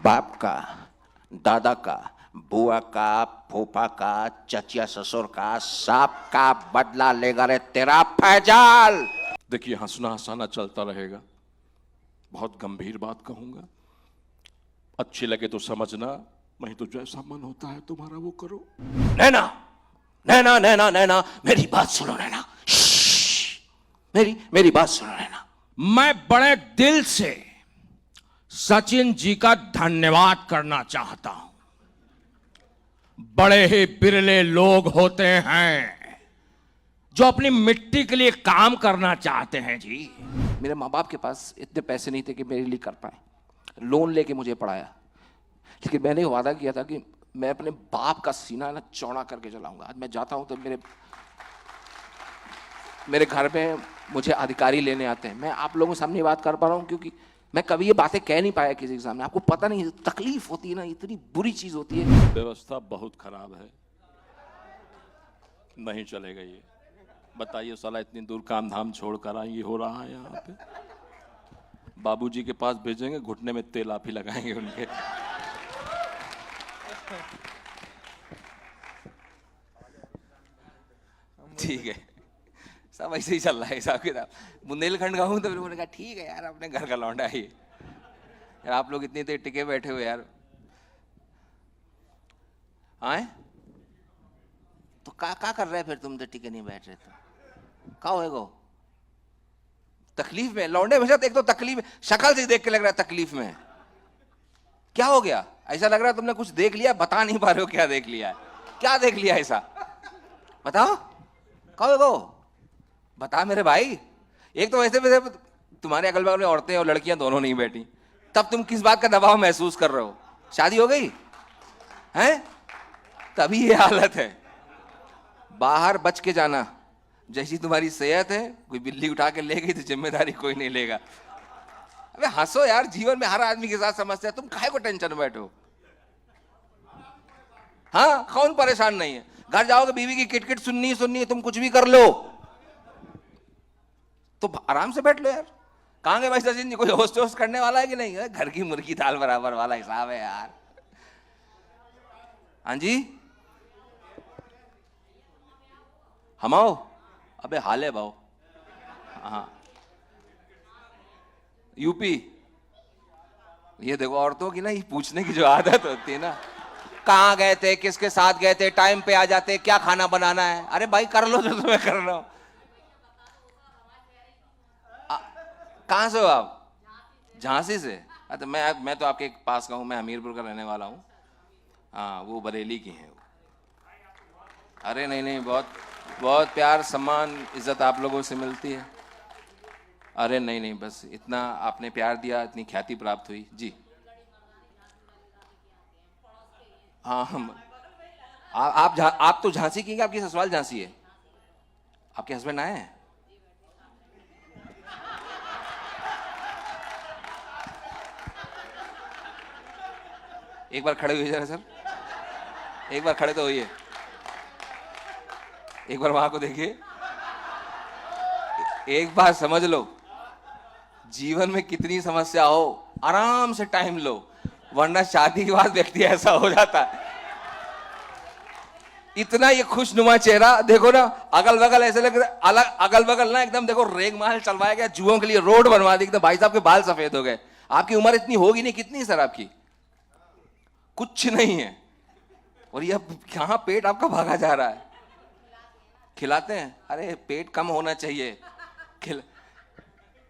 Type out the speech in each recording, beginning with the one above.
बाप का, दादा का, बुआ का, फूफा का, चचिया ससुर का, सबका बदला लेगा रे तेरा फैजाल। देखिए, हंसना हंसाना चलता रहेगा। बहुत गंभीर बात कहूंगा, अच्छी लगे तो समझना, नहीं तो जैसा मन होता है तुम्हारा वो करो। नैना नैना नैना नैना, मेरी बात सुनो नैना, मेरी बात सुनो नैना। मैं बड़े दिल से सचिन जी का धन्यवाद करना चाहता हूं। बड़े ही बिरले लोग होते हैं जो अपनी मिट्टी के लिए काम करना चाहते हैं जी। मेरे माँ बाप के पास इतने पैसे नहीं थे कि मेरे लिए कर पाए, लोन लेके मुझे पढ़ाया, लेकिन मैंने वादा किया था कि मैं अपने बाप का सीना ना चौड़ा करके चलाऊंगा। आज मैं जाता हूं तो मेरे घर में मुझे अधिकारी लेने आते हैं। मैं आप लोगों के सामने बात कर पा रहा हूं क्योंकि मैं कभी ये बातें कह नहीं पाया किसी के सामने। आपको पता नहीं, तकलीफ होती है ना, इतनी बुरी चीज होती है। व्यवस्था बहुत खराब है, नहीं चलेगा ये। बताइए, साला इतनी दूर काम धाम छोड़कर आए, ये हो रहा है यहाँ पे। बाबूजी के पास भेजेंगे, घुटने में तेल आप ही लगाएंगे उनके। ठीक है, सब ऐसे ही चल रहा है हिसाब किताब। बुंदेलखंड का हूं तो फिर उन्होंने कहा ठीक है यार, अपने घर का लौंडा है यार। आप लोग इतनी देर टिके बैठे हो यार, आए तो का कर रहे फिर तुम तो टिके नहीं बैठ रहे? तो का होएगा? तकलीफ में लौंडे में एक तो तकलीफ, शक्ल से देख के लग रहा है तकलीफ में। क्या हो गया? ऐसा लग रहा है तुमने कुछ देख लिया, बता नहीं पा रहे हो क्या देख लिया है। क्या देख लिया ऐसा बताओ, का होएगा? बता मेरे भाई। एक तो वैसे वैसे तुम्हारे अगल बगल में औरतें और लड़कियां दोनों नहीं बैठी, तब तुम किस बात का दबाव महसूस कर रहे हो? शादी हो गई है तभी ये हालत है। बाहर बच के जाना, जैसी तुम्हारी सेहत है, कोई बिल्ली उठा के ले गई तो जिम्मेदारी कोई नहीं लेगा। अबे हंसो यार, जीवन में हर आदमी के साथ समस्या है, तुम काहे को टेंशन में बैठो? हाँ, कौन परेशान नहीं है? घर जाओगे, बीवी की किटकिट सुननी है, तुम कुछ भी कर लो तो आराम से बैठ लो यार। कहां गए भाई सचिन जी? कोई होस्ट होस्ट करने वाला है कि नहीं है? घर की मुर्गी दाल बराबर वाला हिसाब है यार। हाँ जी, हम आओ? अबे हाले भाव। हाँ, यूपी। ये देखो, औरतों की ना ये पूछने की जो आदत होती है ना, कहाँ गए थे, किसके साथ गए थे, टाइम पे आ जाते, क्या खाना बनाना है। अरे भाई कर लो जो तुम्हें कर रहा हूं। कहां से हो आप? झांसी से? तो मैं तो आपके पास का हूं, मैं हमीरपुर का रहने वाला हूं। हाँ, वो बरेली की हैं। अरे नहीं, बहुत प्यार, सम्मान, इज्जत आप लोगों से मिलती है। अरे नहीं, बस इतना आपने प्यार दिया, इतनी ख्याति प्राप्त हुई जी। हाँ, हम आप तो झांसी की, आपकी ससुराल झांसी है? आपके हस्बैंड आए हैं? एक बार खड़े हुए जरा सर, एक बार खड़े तो होइए, एक बार वहां को देखिए। एक बार समझ लो, जीवन में कितनी समस्या हो, आराम से टाइम लो, वरना शादी के बाद व्यक्ति ऐसा हो जाता है। इतना ये खुशनुमा चेहरा देखो ना, अगल बगल ऐसे लग रहा है, अलग अगल बगल ना एकदम देखो रेग महल चलवाया गया, जुओं के लिए रोड बनवा दी एकदम। भाई साहब के बाल सफेद हो गए। आपकी उम्र इतनी होगी नहीं, कितनी है सर आपकी? कुछ नहीं है, और ये कहां पेट आपका भागा जा रहा है। खिलाते हैं? अरे पेट कम होना चाहिए।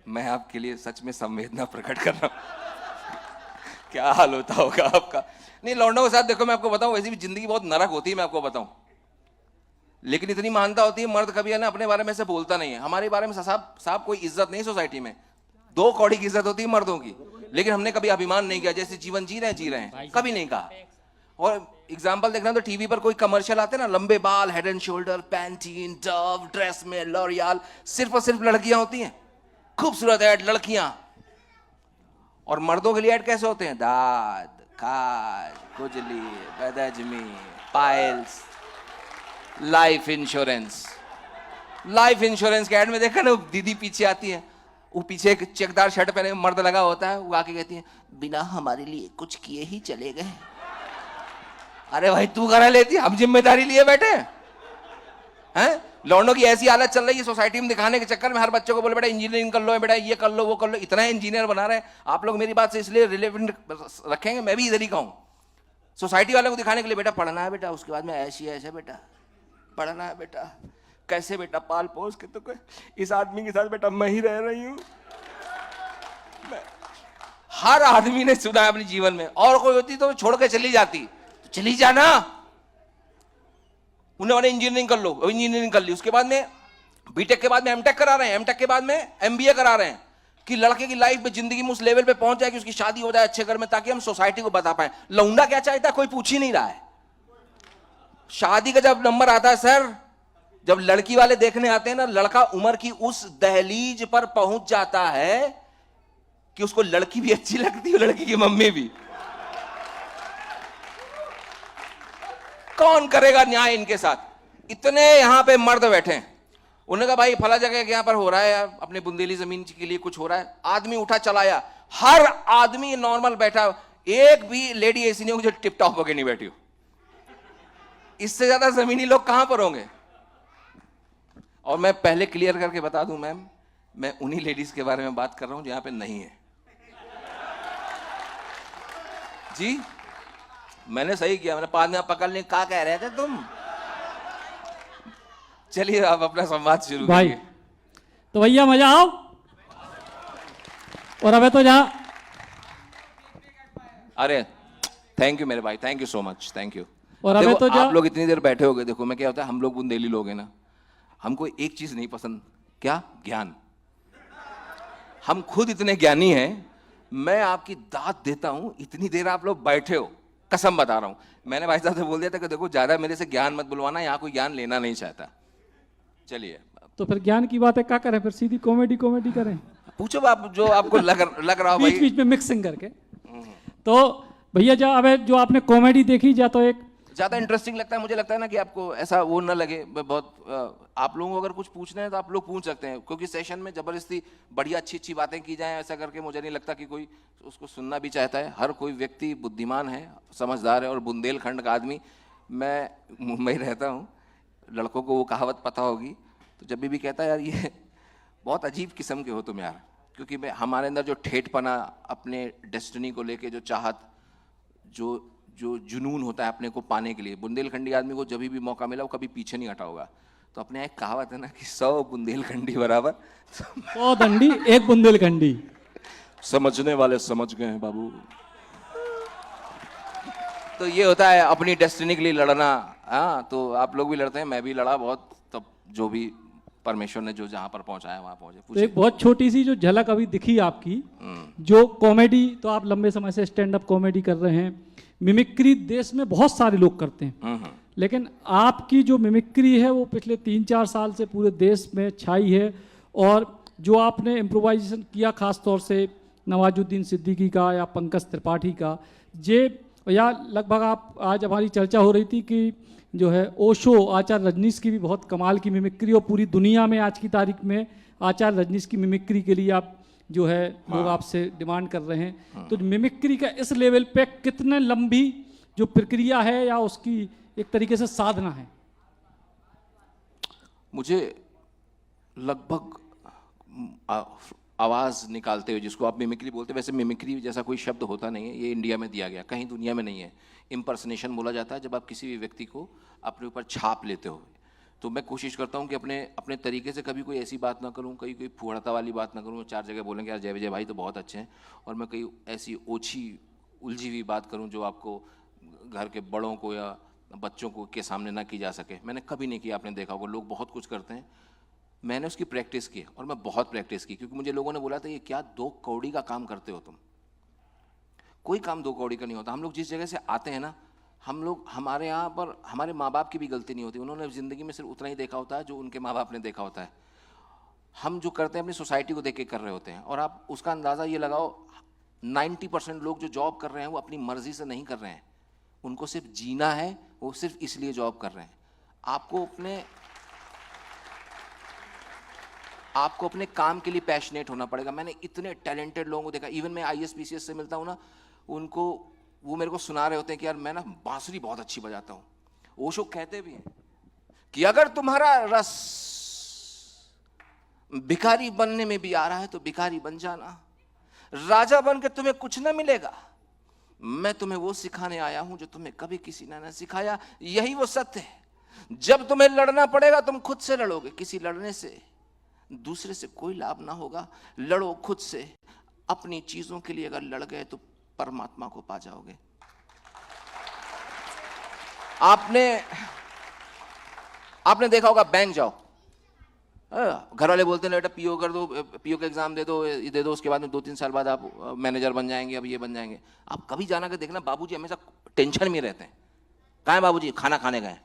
मैं आपके लिए सच में संवेदना प्रकट कर रहा हूं। क्या हाल होता होगा आपका। नहीं, लौंडों के साथ देखो, मैं आपको बताऊं, वैसे भी जिंदगी बहुत नरक होती है, मैं आपको बताऊं, लेकिन इतनी मानता होती है, मर्द कभी है ना अपने बारे में से बोलता नहीं है। हमारे बारे में साहब कोई इज्जत नहीं सोसाइटी में, 2 कौड़ी की इज्जत होती है मर्दों की, लेकिन हमने कभी अभिमान नहीं किया, जैसे जीवन जी रहे हैं, कभी नहीं कहा। और एग्जाम्पल देखना तो टीवी पर कोई कमर्शियल आते ना, लंबे बाल, head and shoulder, Pantene, Dove, dress में लॉरियल, सिर्फ और सिर्फ लड़कियां होती हैं, खूबसूरत ऐड लड़कियां। और मर्दों के लिए ऐड कैसे होते हैं? दाद, खाज, खुजली, बदहजमी, पाइल्स, लाइफ इंश्योरेंस के ऐड में देखा ना, दीदी पीछे आती है, वो पीछे एक चेकदार शर्ट पहने मर्द लगा होता है, वो आके कहती है बिना हमारे लिए कुछ किए ही चले गए। अरे भाई तू करा लेती, हम जिम्मेदारी लिए बैठे हैं। लौंडों की ऐसी हालत चल रही है सोसाइटी में, दिखाने के चक्कर में हर बच्चे को बोले बेटा इंजीनियरिंग कर लो, बेटा ये कर लो वो कर लो, इतना इंजीनियर बना रहे हैं आप लोग। मेरी बात से इसलिए रिलेवेंट रखेंगे, मैं भी इधर ही कहूँ। सोसाइटी वालों को दिखाने के लिए बेटा पढ़ना है बेटा, उसके बाद में ऐसी ऐसे बेटा पढ़ना है बेटा, कैसे बेटा पाल पोस के, तो इस आदमी के साथ बेटा मैं ही रह रही हूं। हर आदमी ने सुना है अपने जीवन में, और कोई होती तो छोड़ के चली जाती, तो चली जाना। उन्होंने इंजीनियरिंग कर लो, इंजीनियरिंग कर ली, उसके बाद में बीटेक के बाद में एमटेक करा रहे हैं, एमटेक के बाद में एमबीए करा रहे हैं, कि लड़के की लाइफ में जिंदगी में उस लेवल पे पहुंच जाए कि उसकी शादी हो जाए अच्छे घर में, ताकि हम सोसाइटी को बता पाए लौंडा क्या चाहता है कोई पूछ ही नहीं रहा है। शादी का जब नंबर आता है सर, जब लड़की वाले देखने आते हैं ना, लड़का उम्र की उस दहलीज पर पहुंच जाता है कि उसको लड़की भी अच्छी लगती है, लड़की की मम्मी भी। कौन करेगा न्याय इनके साथ? इतने यहां पे मर्द बैठे हैं, उन्होंने कहा भाई फला जगह यहां पर हो रहा है, अपने बुंदेली जमीन के लिए कुछ हो रहा है, आदमी उठा चलाया, हर आदमी नॉर्मल बैठा, एक भी लेडी ऐसी नहीं हो जो टिप टॉप होकर नहीं बैठी हो। इससे ज्यादा जमीनी लोग कहां पर होंगे? और मैं पहले क्लियर करके बता दूं मैम, मैं उन्हीं लेडीज के बारे में बात कर रहा हूं जो यहां पे नहीं है। जी मैंने सही किया, मैंने बाद में पकड़ लिया, क्या कह रहे थे तुम? चलिए आप अपना संवाद शुरू भाई करिए। तो भैया मजा आओ। और अबे तो जा। अरे थैंक यू मेरे भाई, thank you so much, thank you. और अबे देखो, तो जा। आप लोग इतनी देर बैठे हो गए, देखो मैं क्या होता है, हम लोग बुंदेली लोग हैं ना, हमको एक चीज नहीं पसंद, क्या? ज्ञान। हम खुद इतने ज्ञानी हैं, मैं आपकी दाद देता हूं, इतनी देर आप लोग बैठे हो, कसम बता रहा हूं। मैंने भाई साहब से बोल दिया था कि देखो ज्यादा मेरे से ज्ञान मत बुलवाना, यहां कोई ज्ञान लेना नहीं चाहता। चलिए तो फिर ज्ञान की बात है, क्या करें फिर? सीधी कॉमेडी कॉमेडी करें, पूछो आप जो आपको लग रहा हो बीच भाई। बीच में मिक्सिंग करके। तो भैया जा, अबे जो आपने कॉमेडी देखी जा, तो एक ज्यादा इंटरेस्टिंग लगता है, मुझे लगता है ना कि आपको ऐसा वो ना लगे बहुत। आप लोगों को अगर कुछ पूछना है तो आप लोग पूछ सकते हैं, क्योंकि सेशन में जबरदस्ती बढ़िया अच्छी अच्छी बातें की जाएं ऐसा करके मुझे नहीं लगता कि कोई उसको सुनना भी चाहता है। हर कोई व्यक्ति बुद्धिमान है, समझदार है, और बुंदेलखंड का आदमी, मैं मुंबई रहता हूँ, लड़कों को वो कहावत पता होगी, तो जब भी कहता है यार ये बहुत अजीब किस्म के हो तुम यार, क्योंकि मैं हमारे अंदर जो ठेठपना, अपने डेस्टिनी को लेके जो चाहत, जो जो जुनून होता है अपने को पाने के लिए, बुंदेलखंडी आदमी को जब भी मौका मिला वो कभी पीछे नहीं हटा होगा। तो अपने एक कहावत है ना कि 100 बुंदेलखंडी बराबर 100 दंडी एक बुंदेलखंडी। समझने वाले समझ गए हैं बाबू। तो ये होता है अपनी डेस्टिनी के लिए लड़ना। हाँ तो आप लोग भी लड़ते हैं, मैं भी लड़ा बहुत, तब जो भी परमेश्वर ने जो जहां पर पहुंचाया वहां पहुंचे। तो एक बहुत छोटी सी जो झलक अभी दिखी आपकी, जो कॉमेडी, तो आप लंबे समय से स्टैंड अप कॉमेडी कर रहे हैं, मिमिक्री देश में बहुत सारे लोग करते हैं, लेकिन आपकी जो मिमिक्री है वो पिछले 3-4 साल से पूरे देश में छाई है। और जो आपने इम्प्रोवाइजेशन किया, खास तौर से नवाजुद्दीन सिद्दीकी का या पंकज त्रिपाठी का, या लगभग आप, आज हमारी चर्चा हो रही थी कि जो है ओशो, आचार्य रजनीश की भी बहुत कमाल की मिमिक्री, और पूरी दुनिया में आज की तारीख में आचार्य रजनीश की मिमिक्री के लिए आप जो है लोग आपसे डिमांड कर रहे हैं। तो मिमिक्री का इस लेवल पे कितने लंबी जो प्रक्रिया है या उसकी एक तरीके से साधना है? मुझे लगभग आवाज निकालते हुए, जिसको आप मिमिक्री बोलते हैं, वैसे मिमिक्री जैसा कोई शब्द होता नहीं है, ये इंडिया में दिया गया, कहीं दुनिया में नहीं है। इम्पर्सनेशन बोला जाता है जब आप किसी भी व्यक्ति को अपने ऊपर छाप लेते हो। तो मैं कोशिश करता हूँ कि अपने तरीके से कभी कोई ऐसी बात ना करूँ, कोई फुहड़ता वाली बात ना करूँ। 4 जगह बोलेंगे यार जय विजय भाई तो बहुत अच्छे हैं, और मैं कहीं ऐसी ओछी उलझी हुई बात करूँ जो आपको घर के बड़ों को या बच्चों को के सामने ना की जा सके। मैंने कभी नहीं किया, आपने देखा होगा लोग बहुत कुछ करते हैं, मैंने उसकी प्रैक्टिस की, और मैं बहुत प्रैक्टिस की, क्योंकि मुझे लोगों ने बोला था ये क्या 2 कौड़ी का काम करते हो तुम। कोई काम 2 कौड़ी का नहीं होता। हम लोग जिस जगह से आते हैं ना, हम लोग, हमारे यहाँ पर हमारे माँ बाप की भी गलती नहीं होती, उन्होंने ज़िंदगी में सिर्फ उतना ही देखा होता है जो उनके माँ बाप ने देखा होता है। हम जो करते हैं अपनी सोसाइटी को देख के कर रहे होते हैं, और आप उसका अंदाज़ा ये लगाओ 90% लोग जो जॉब कर रहे हैं वो अपनी मर्जी से नहीं कर रहे हैं, उनको सिर्फ जीना है, वो सिर्फ इसलिए जॉब कर रहे हैं। आपको अपने आपको अपने काम के लिए पैशनेट होना पड़ेगा। मैंने इतने टैलेंटेड लोगों को देखा, इवन मैं IAS PCS से मिलता हूँ ना, उनको वो मेरे को सुना रहे होते हैं कि यार मैं ना बांसुरी बहुत अच्छी बजाता हूँ। ओशो कहते भी हैं कि अगर तुम्हारा रस भिखारी बनने में भी आ रहा है तो भिखारी बन जाना, राजा बन के तुम्हें कुछ ना मिलेगा, मैं तुम्हें वो सिखाने आया हूं जो तुम्हें कभी किसी ने ना सिखाया। यही वो सत्य है, जब तुम्हें लड़ना पड़ेगा तुम खुद से लड़ोगे, किसी लड़ने से दूसरे से कोई लाभ ना होगा। लड़ो खुद से, अपनी चीजों के लिए अगर लड़ गए तो परमात्मा को पा जाओगे। आपने देखा होगा, बैंक जाओ, घर वाले बोलते हैं बेटा पीओ कर दो, पीओ का एग्जाम दे दो, उसके बाद में 2-3 साल बाद आप मैनेजर बन जाएंगे, अब ये बन जाएंगे। आप कभी जाना के देखना, बाबूजी हमेशा टेंशन में रहते हैं। कहाँ है बाबूजी? खाना खाने गए।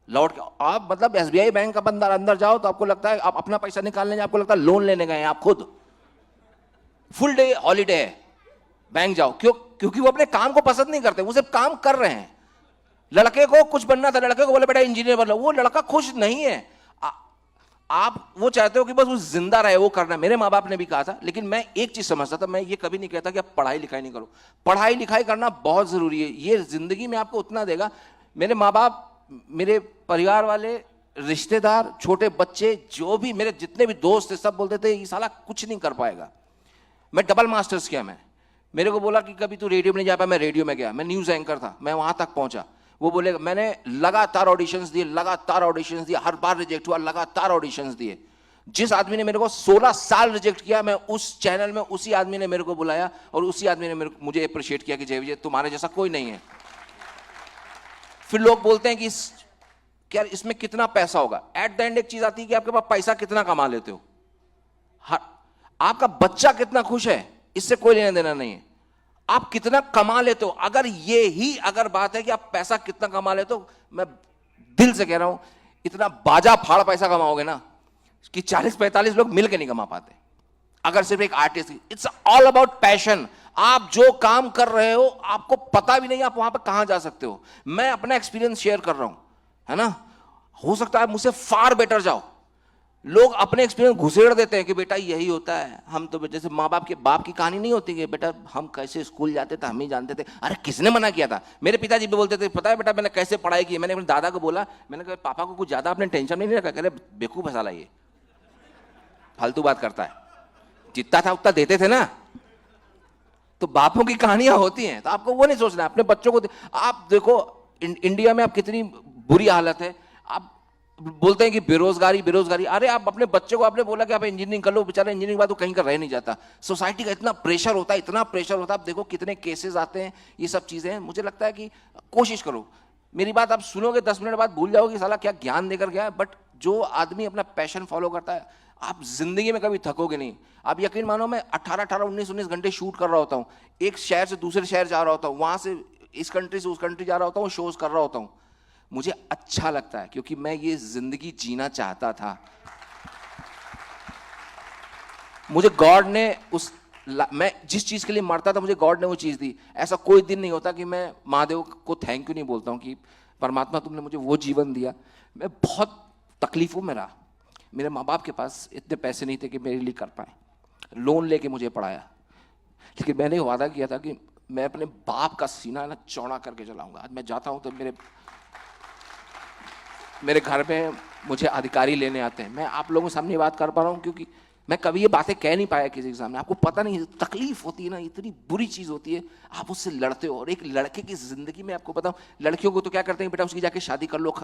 लौट के आप मतलब SBI बैंक का बंदा अंदर जाओ तो आपको लगता है आप अपना पैसा निकालने जाए, आपको लगता है लोन लेने गए हैं आप खुद। फुल डे हॉलीडे है, बैंक जाओ। क्योंकि वो अपने काम को पसंद नहीं करते, वो सिर्फ काम कर रहे हैं। लड़के को कुछ बनना था, लड़के को बोले बेटा इंजीनियर बन लो, वो लड़का खुश नहीं है। आप वो चाहते हो कि बस वो जिंदा रहे, वो करना। मेरे माँ बाप ने भी कहा था, लेकिन मैं एक चीज समझता था, मैं ये कभी नहीं कहता कि आप पढ़ाई लिखाई नहीं करो। पढ़ाई लिखाई करना बहुत जरूरी है, ये जिंदगी में आपको उतना देगा। मेरे माँ बाप, मेरे परिवार वाले, रिश्तेदार, छोटे बच्चे, जो भी मेरे जितने भी दोस्त थे, सब बोलते थे ये साला कुछ नहीं कर पाएगा। मैं डबल मास्टर्स किया। मेरे को बोला कि कभी तू रेडियो में नहीं जा पाया, मैं रेडियो में गया। मैं न्यूज एंकर था, मैं वहां तक पहुंचा। वो बोले, मैंने लगातार ऑडिशंस दिए, हर बार रिजेक्ट हुआ, लगातार ऑडिशंस दिए। जिस आदमी ने मेरे को 16 साल रिजेक्ट किया, मैं उस चैनल में उसी आदमी ने मेरे को बुलाया और उसी आदमी ने मुझे अप्रिशिएट किया कि जय विजय तुम्हारे जैसा कोई नहीं है। फिर लोग बोलते हैं कि क्या इसमें कितना पैसा होगा। एट द एंड एक चीज आती है कि आपके पास पैसा कितना कमा लेते हो, आपका बच्चा कितना खुश है, इससे कोई लेना देना नहीं है। आप कितना कमा लेते हो, अगर बात है कि आप पैसा कितना कमा लेते हो, मैं दिल से कह रहा हूं, इतना बाजा फाड़ पैसा कमाओगे ना कि 40-45 लोग मिलकर नहीं कमा पाते। अगर सिर्फ एक artist, it's all about passion. आप जो काम कर रहे हो आपको पता भी नहीं आप वहां पर कहां जा सकते हो। मैं अपना एक्सपीरियंस शेयर कर रहा हूं, है ना। हो सकता है मुझसे फार बेटर जाओ। लोग अपने एक्सपीरियंस घुसेड़ देते हैं कि बेटा यही होता है। हम तो जैसे माँ बाप की कहानी नहीं होती कि बेटा हम कैसे स्कूल जाते थे हम ही जानते थे। अरे किसने मना किया था? मेरे पिताजी भी बोलते थे, पता है बेटा मैंने कैसे पढ़ाई की। मैंने अपने दादा को बोला, मैंने कहा पापा को कुछ ज्यादा आपने टेंशन नहीं रखा। कह रहे बेवकूफ है साला, ये फालतू बात करता है, जितना था उतना देते थे ना। तो बापों की कहानियां होती हैं, तो आपको वो नहीं सोचना। अपने बच्चों को आप देखो, इंडिया में आप कितनी बुरी हालत है। आप बोलते हैं कि बेरोजगारी। अरे आप अपने बच्चे को आपने बोला कि आप इंजीनियरिंग कर लो, बेचारा इंजीनियरिंग बाद तो कहीं का रह नहीं जाता। सोसाइटी का इतना प्रेशर होता है। आप देखो कितने केसेस आते हैं, ये सब चीजें हैं। मुझे लगता है कि कोशिश करो, मेरी बात आप सुनोगे 10 मिनट बाद भूल जाओगे साला क्या ज्ञान देकर गया। बट जो आदमी अपना पैशन फॉलो करता है, आप जिंदगी में कभी थकोगे नहीं। आप यकीन मानो, मैं 18-19 घंटे शूट कर रहा होता हूँ, एक शहर से दूसरे शहर जा रहा होता हूँ, वहां से इस कंट्री से उस कंट्री जा रहा होता हूँ, शोज कर रहा होता हूँ। मुझे अच्छा लगता है क्योंकि मैं ये जिंदगी जीना चाहता था। मुझे गॉड ने मैं जिस चीज के लिए मरता था, मुझे गॉड ने वो चीज दी। ऐसा कोई दिन नहीं होता कि मैं महादेव को थैंक यू नहीं बोलता हूँ कि परमात्मा तुमने मुझे वो जीवन दिया। मैं बहुत तकलीफों में रहा। मेरे माँ बाप के पास इतने पैसे नहीं थे कि मेरे लिए कर पाए, लोन लेके मुझे पढ़ाया। लेकिन मैंने वादा किया था कि मैं अपने बाप का सीना ना चौड़ा करके चलाऊंगा। आज मैं जाता हूं तो मेरे घर में मुझे अधिकारी लेने आते हैं। मैं आप लोगों के सामने बात कर पा रहा हूं क्योंकि मैं कभी ये बातें कह नहीं पाया किसी के सामने। आपको पता नहीं, तकलीफ होती है ना, इतनी बुरी चीज होती है, आप उससे लड़ते हो। और एक लड़के की जिंदगी में आपको बताऊं, लड़कियों को तो क्या करते हैं, बेटा उसकी जाके शादी कर लो,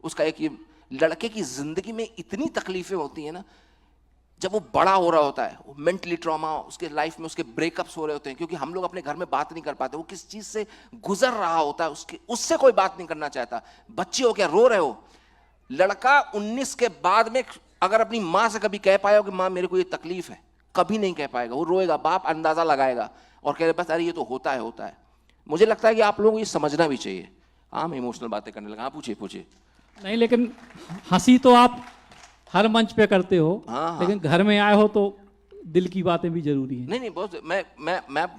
उसका एक। लड़के की जिंदगी में इतनी तकलीफें होती है ना, जब वो बड़ा हो रहा होता है, वो मेंटली ट्रॉमा, उसके लाइफ में उसके ब्रेकअप्स हो रहे होते हैं क्योंकि हम लोग अपने घर में बात नहीं कर पाते। वो किस चीज से गुजर रहा होता है, उससे कोई बात नहीं करना चाहता। बच्चे हो क्या, रो रहे हो। लड़का 19 के बाद में अगर अपनी माँ से कभी कह पाया कि माँ मेरे को ये तकलीफ है, कभी नहीं कह पाएगा। वो रोएगा, बाप अंदाजा लगाएगा और कह रहे बस अरे ये तो होता है। मुझे लगता है कि आप लोगों को ये समझना भी चाहिए। हम इमोशनल बातें करने लगा। हाँ पूछिए। नहीं, लेकिन हंसी तो आप हर मंच पे करते हो। हाँ। लेकिन घर में आए हो तो दिल की बातें भी जरूरी है। नहीं बहुत। मैं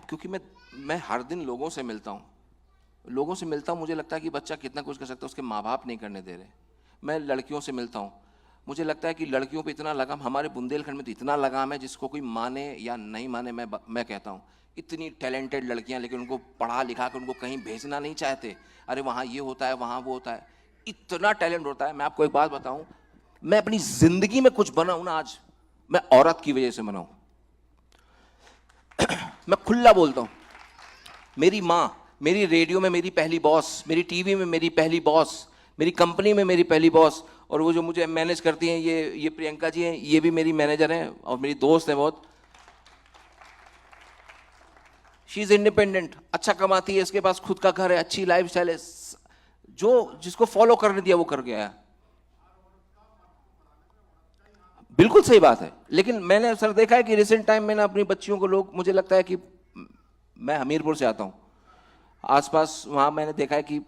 क्योंकि मैं हर दिन लोगों से मिलता हूँ। मुझे लगता है कि बच्चा कितना कुछ कर सकता है, उसके माँ बाप नहीं करने दे रहे। मैं लड़कियों से मिलता हूँ, मुझे लगता है कि लड़कियों पे इतना लगाम, हमारे बुंदेलखंड में तो इतना लगाम है, जिसको कोई माने या नहीं माने, मैं कहता हूँ इतनी टैलेंटेड लड़कियां, लेकिन उनको पढ़ा लिखा कर उनको कहीं भेजना नहीं चाहते। अरे वहाँ ये होता है, वहाँ वो होता है, इतना टैलेंट होता है। मैं आपको एक बात बताऊँ, मैं अपनी जिंदगी में कुछ बना हूं ना आज, मैं औरत की वजह से बना हूं। मैं खुला बोलता हूं, मेरी माँ मेरी रेडियो में मेरी पहली बॉस, मेरी टीवी में मेरी पहली बॉस, मेरी कंपनी में मेरी पहली बॉस, और वो जो मुझे मैनेज करती हैं ये प्रियंका जी हैं, ये भी मेरी मैनेजर हैं और मेरी दोस्त हैं बहुत। शी इज इंडिपेंडेंट, अच्छा कमाती है, इसके पास खुद का घर है, अच्छी लाइफस्टाइल है, जो जिसको फॉलो करने दिया वो कर गया है। बिल्कुल सही बात है। लेकिन मैंने सर देखा है कि रिसेंट टाइम में ना अपनी बच्चियों को लोग, मुझे लगता है कि मैं हमीरपुर से आता हूँ, आसपास वहाँ मैंने देखा है कि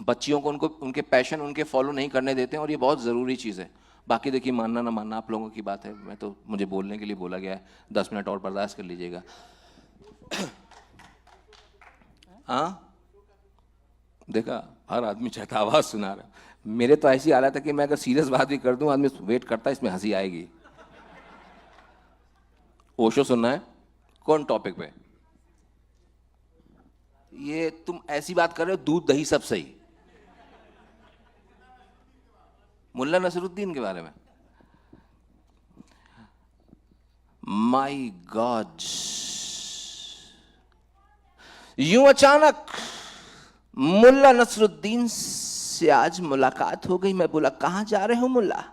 बच्चियों को उनके पैशन उनके फॉलो नहीं करने देते हैं, और ये बहुत ज़रूरी चीज़ है। बाकी देखिए मानना ना मानना आप लोगों की बात है, मैं तो, मुझे बोलने के लिए बोला गया है, 10 मिनट और बर्दाश्त कर लीजिएगा। हाँ देखा, हर आदमी चाहता आवाज़ सुना रहा। मेरे तो ऐसी हालत है कि मैं अगर सीरियस बात भी कर दूं, आदमी वेट करता है, इसमें हंसी आएगी। ओशो सुनना है? कौन टॉपिक पे? ये तुम ऐसी बात कर रहे हो, दूध दही सब सही। मुल्ला नसरुद्दीन के बारे में, माय गॉड, यूं अचानक मुल्ला नसरुद्दीन से आज मुलाकात हो गई। मैं बोला कहां जा रहे हो मुल्ला?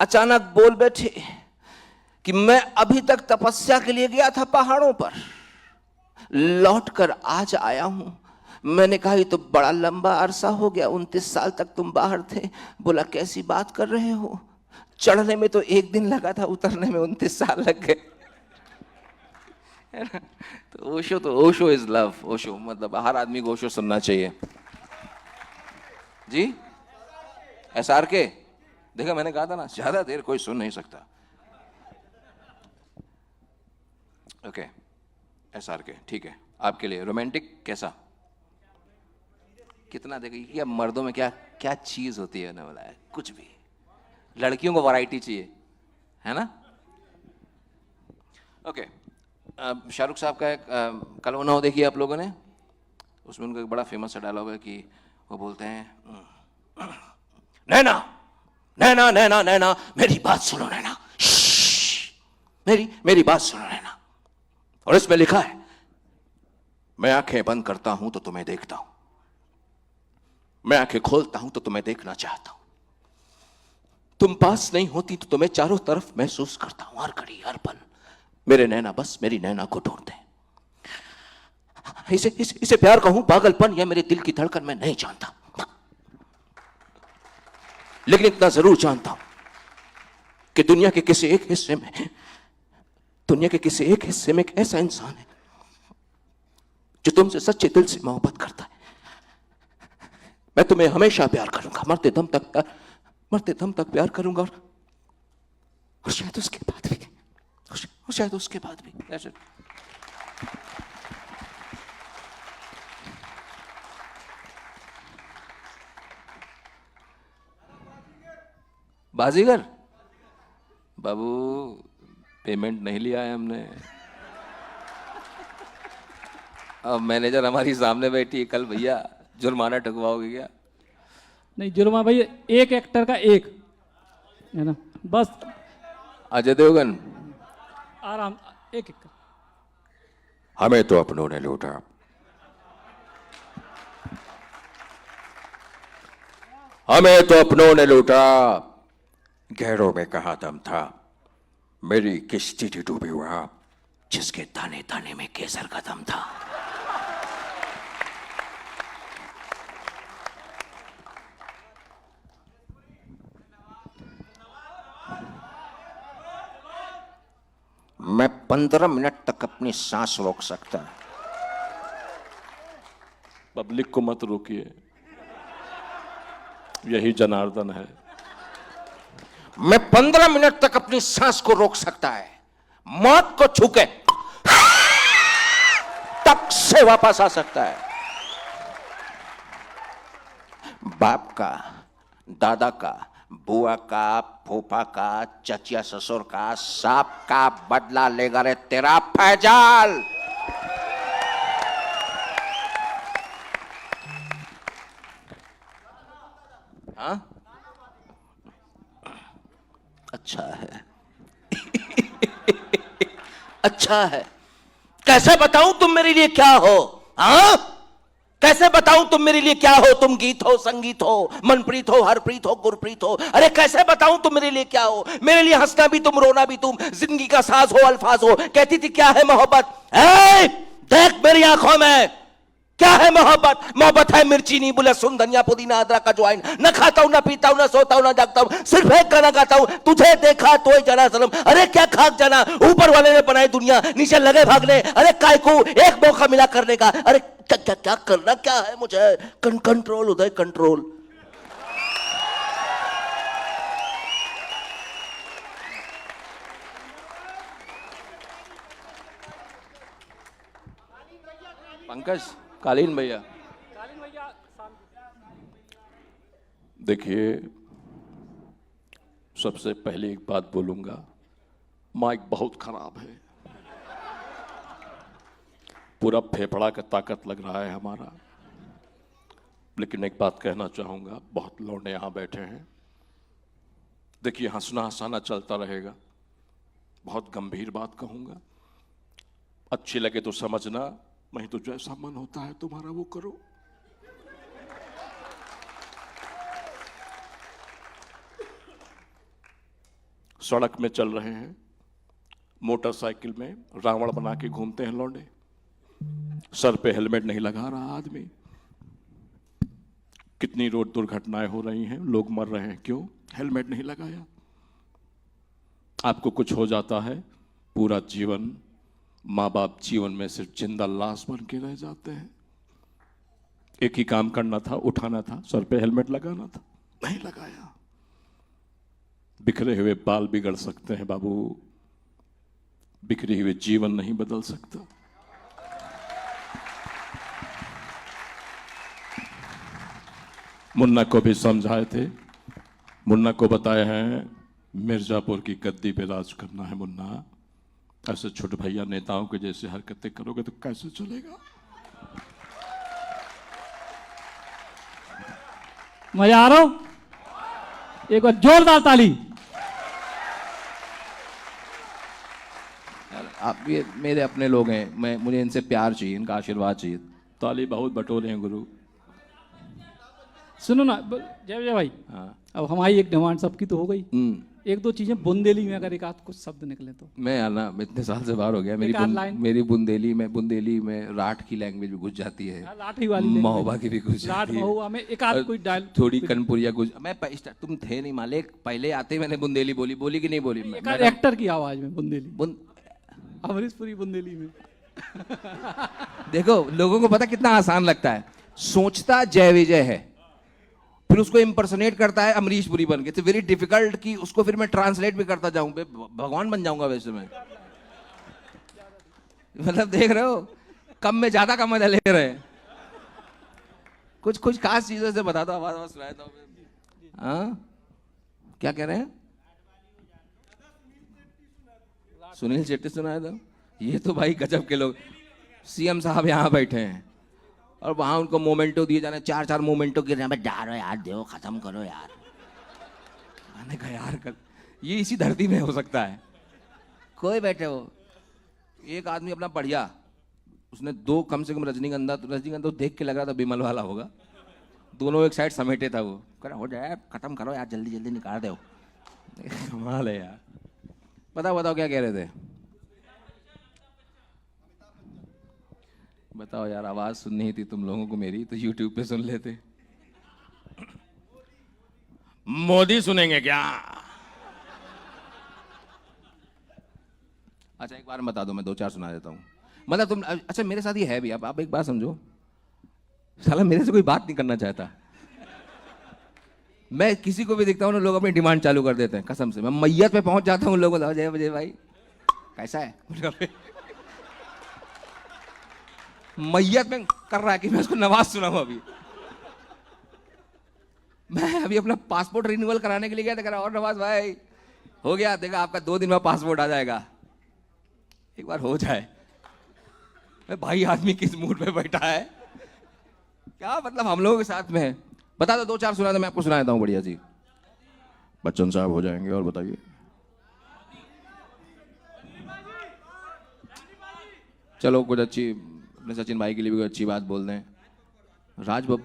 अचानक बोल बैठे कि मैं अभी तक तपस्या के लिए गया था पहाड़ों पर, लौटकर आज आया हूं। मैंने कहा ये तो बड़ा लंबा अरसा हो गया, 29 साल तक तुम बाहर थे। बोला कैसी बात कर रहे हो, चढ़ने में तो 1 दिन लगा था, उतरने में 29 साल लग गए। तो ओशो इज लव। ओशो मतलब हर आदमी को ओशो सुनना चाहिए जी। SRK देखा, मैंने कहा था ना, ज्यादा देर कोई सुन नहीं सकता। ओके SRK ठीक है, आपके लिए रोमांटिक कैसा, कितना देखिए, क्या मर्दों में क्या क्या चीज होती है ना, बोला है कुछ भी, लड़कियों को वैरायटी चाहिए, है ना। ओके शाहरुख साहब का एक कल होना हो देखिए आप लोगों ने, उसमें उनका एक बड़ा फेमस सा डायलॉग है कि वो बोलते हैं नैना नैना नैना नैना मेरी बात सुनो नैना, मेरी बात सुनो नैना। और इसमें लिखा है मैं आंखें बंद करता हूं तो तुम्हें देखता हूं, मैं आंखें खोलता हूं तो तुम्हें देखना चाहता हूं, तुम पास नहीं होती तो तुम्हें चारों तरफ महसूस करता हूं, हर घड़ी हर पल मेरे नैना बस मेरी नैना को ढूंढते हैं। इसे प्यार कहूं पागलपन या मेरे दिल की धड़कन मैं नहीं जानता, लेकिन इतना जरूर जानता हूं कि दुनिया के किसी एक हिस्से में एक ऐसा इंसान है जो तुमसे सच्चे दिल से मोहब्बत करता है। मैं तुम्हें हमेशा प्यार करूंगा, मरते दम तक प्यार करूंगा, और शायद उसके बाद भी, शायद उसके बाद भी। बाजीगर बाबू पेमेंट नहीं लिया है हमने। अब मैनेजर हमारी सामने बैठी है, कल भैया जुर्माना ठुकवाओगे क्या? नहीं जुर्मा भैया, एक एक्टर का एक है ना, बस अजय देवगन आराम, एक हमें तो अपनों ने लूटा, हमें तो अपनों ने लूटा, गहरों में कहा दम था, मेरी किश्ती थी डूबी हुआ, जिसके ताने ताने में केसर का दम था। मैं 15 मिनट तक अपनी सांस रोक सकता। पब्लिक को मत रोकिए, यही जनार्दन है। मैं 15 मिनट तक अपनी सांस को रोक सकता है, मौत को छूके तक से वापस आ सकता है। बाप का, दादा का, बुआ का, फूफा का, चचिया ससुर का, सब का बदला लेगा रे तेरा फैजाल। हाँ, अच्छा है। अच्छा है। कैसे बताऊं तुम मेरे लिए क्या हो? हाँ, कैसे बताऊं तुम मेरे लिए क्या हो? तुम गीत हो, संगीत हो, मनप्रीत हो, हरप्रीत हो, गुरप्रीत हो। अरे कैसे बताऊं तुम मेरे लिए क्या हो? मेरे लिए हंसना भी तुम, रोना भी तुम, जिंदगी का साज हो, अल्फाज हो। कहती थी क्या है मोहब्बत? देख मेरी आंखों में, क्या है मोहब्बत? मोहब्बत है मिर्ची, नींबू, लहसुन, धनिया, पुदीना, अदरक का ज्वाइन। न खाता हूं, न पीता हूं, न सोता हूं, न जागता हूं, सिर्फ एक गाना गाता हूं, तुझे देखा तो ही जाना सनम। अरे क्या खाक जाना, ऊपर वाले ने बनाई दुनिया, नीचे लगे भागने। अरे काय को एक मौका मिला करने का। अरे क्या क्या क्या करना क्या है मुझे? कंट्रोल उदय, कंट्रोल। पंकज, कालीन भैया। देखिए, सबसे पहले एक बात बोलूंगा, माइक बहुत खराब है, पूरा फेफड़ा का ताकत लग रहा है हमारा। लेकिन एक बात कहना चाहूंगा, बहुत लौंडे यहां बैठे हैं। देखिए, हंसना हंसाना चलता रहेगा। बहुत गंभीर बात कहूंगा, अच्छी लगे तो समझना, नहीं तो जैसा मन होता है तुम्हारा वो करो। सड़क में चल रहे हैं, मोटरसाइकिल में रावण बना के घूमते हैं लौंडे, सर पे हेलमेट नहीं लगा रहा आदमी। कितनी रोड दुर्घटनाएं हो रही हैं, लोग मर रहे हैं, क्यों? हेलमेट नहीं लगाया। आपको कुछ हो जाता है, पूरा जीवन माँ बाप जीवन में सिर्फ जिंदा लाश बन के रह जाते हैं। एक ही काम करना था, उठाना था, सर पे हेलमेट लगाना था, नहीं लगाया। बिखरे हुए बाल बिगड़ सकते हैं बाबू, बिखरे हुए जीवन नहीं बदल सकता। मुन्ना को भी समझाए थे, मुन्ना को बताए हैं मिर्जापुर की गद्दी पे राज करना है मुन्ना, ऐसे छोटे भैया नेताओं के जैसे हरकतें करोगे तो कैसे चलेगा? मजा आ रहा हूं? एक बार जोरदार ताली। आप ये मेरे अपने लोग हैं, मुझे इनसे प्यार चाहिए, इनका आशीर्वाद चाहिए। ताली बहुत बटोरे हैं गुरु। सुनो ना जय जय भाई, हाँ। अब हमारी एक डिमांड सबकी तो हो गई, एक दो चीजें बुंदेली में अगर एक आध कुछ शब्द निकले तो। मैं यार ना, मैं इतने साल से बाहर हो गया, मेरी बुंदेली में राठ की लैंग्वेज भी घुस जाती है, लाठी वाली महोबा की भी घुस लाठ जाती है, महुआ में एक आध कोई डायल, थोड़ी कनपुरिया घुस। तुम थे नहीं मालिक, पहले आते ही मैंने बुंदेली बोली कि नहीं बोली? एक आध एक्टर की आवाज में बुंदेली, अमरीशपुरी बुंदेली में। देखो, लोगों को पता कितना आसान लगता है, सोचता जय विजय है, फिर उसको इम्पर्सोनेट करता है अमरीश पुरी बन के। तो वेरी डिफिकल्ट कि उसको फिर मैं ट्रांसलेट भी करता जाऊं, भगवान बन जाऊंगा वैसे मैं। मतलब देख रहे हो, कम में ज्यादा का मजा ले रहे हैं। कुछ खास चीजों से बता दो, आवाज सुनाया दो। हाँ, क्या कह रहे हैं? सुनील शेट्टी सुनाया दो। ये तो भाई गजब के लोग। सीएम साहब यहाँ बैठे हैं और वहां उनको मोमेंटो दिए जाने, 4-4 मोमेंटो गिर रहे हैं, डालो यार, दो, खत्म करो यार। मैंने कहा यार, ये इसी धरती में हो सकता है? कोई बैठे हो, एक आदमी अपना बढ़िया, उसने 2 कम से कम रजनीगंधा तो देख के लग रहा था बिमल वाला होगा, दोनों एक साइड समेटे था। वो कह रहा हो जाए, खत्म करो यार, जल्दी जल्दी निकाल दो। कमाल है यार। बताओ क्या कह रहे थे? बताओ यार, आवाज सुननी थी तुम लोगों को मेरी, तो YouTube पे सुन लेते। मोदी सुनेंगे क्या? अच्छा एक बार बता दो, मैं 2-4 सुना देता हूँ। मतलब तुम, अच्छा मेरे साथ ये है भी, आप एक बात समझो, साला मेरे से कोई बात नहीं करना चाहता। मैं किसी को भी देखता हूँ ना, लोग अपनी डिमांड चालू कर देते हैं, कसम से। मैं मैयत पे पहुंच जाता हूँ, लोगों को जय भाई कैसा है, मैयत में कर रहा है कि मैं उसको नवाज सुनाऊं अभी। मैं अभी अपना पासपोर्ट रिन्यूअल कराने के लिए गया था, कह रहा और नवाज भाई हो गया, देखा आपका 2 दिन में पासपोर्ट आ जाएगा, एक बार हो जाए। भाई आदमी किस मूड में बैठा है, क्या मतलब हम लोगों के साथ में है। बता दो 2-4 सुना दो, मैं आपको सुना देता हूँ बढ़िया जी। बच्चन साहब हो जाएंगे, और बताइए। चलो कुछ अच्छी, अपने सचिन भाई के लिए भी कोई अच्छी बात बोल दें। राज बाबू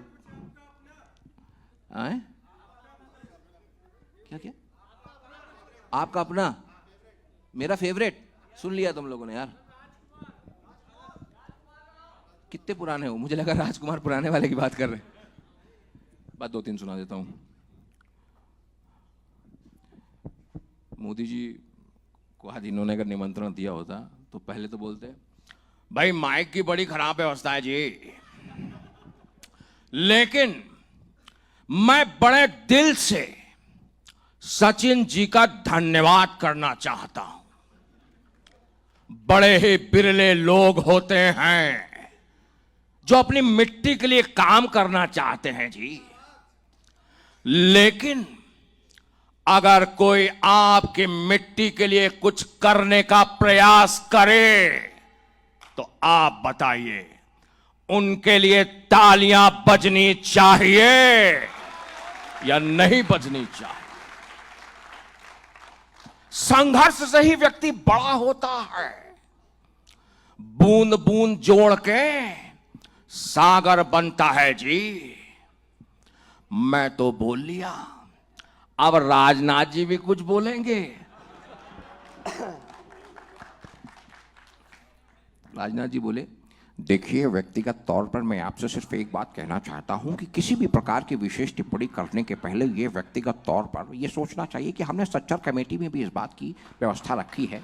आए क्या क्या, आपका अपना, मेरा फेवरेट, सुन लिया तुम लोगों ने यार। कितने पुराने हो, मुझे लगा राजकुमार पुराने वाले की बात कर रहे हैं। बात 2-3 सुना देता हूं। मोदी जी को आज इन्होंने अगर निमंत्रण दिया होता तो पहले तो बोलते, भाई माइक की बड़ी खराब व्यवस्था है जी, लेकिन मैं बड़े दिल से सचिन जी का धन्यवाद करना चाहता हूं। बड़े ही बिरले लोग होते हैं जो अपनी मिट्टी के लिए काम करना चाहते हैं जी, लेकिन अगर कोई आपकी मिट्टी के लिए कुछ करने का प्रयास करे तो आप बताइए उनके लिए तालियां बजनी चाहिए या नहीं बजनी चाहिए। संघर्ष से ही व्यक्ति बड़ा होता है। बूंद बूंद जोड़ के सागर बनता है जी। मैं तो बोल लिया, अब राजनाथ जी भी कुछ बोलेंगे। राजनाथ जी बोले, देखिए, व्यक्तिगत तौर पर मैं आपसे सिर्फ एक बात कहना चाहता हूं कि किसी भी प्रकार की विशेष टिप्पणी करने के पहले ये व्यक्तिगत तौर पर ये सोचना चाहिए कि हमने सच्चर कमेटी में भी इस बात की व्यवस्था रखी है।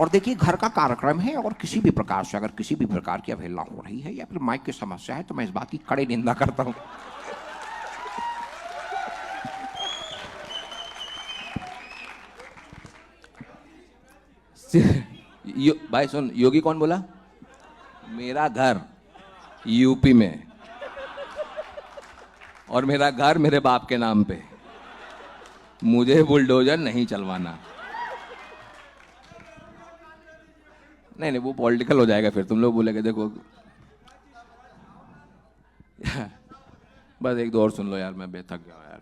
और देखिए, घर का कार्यक्रम है और किसी भी प्रकार से अगर किसी भी प्रकार की अवहेलना हो रही है या फिर माइक की समस्या है तो मैं इस बात की कड़ी निंदा करता हूं। भाई सुन, योगी कौन बोला? मेरा घर यूपी में और मेरा घर मेरे बाप के नाम पे, मुझे बुलडोजर नहीं चलवाना। नहीं वो पॉलिटिकल हो जाएगा, फिर तुम लोग बोलेगे देखो। बस 1-2 और सुन लो यार, मैं बेथक गया यार।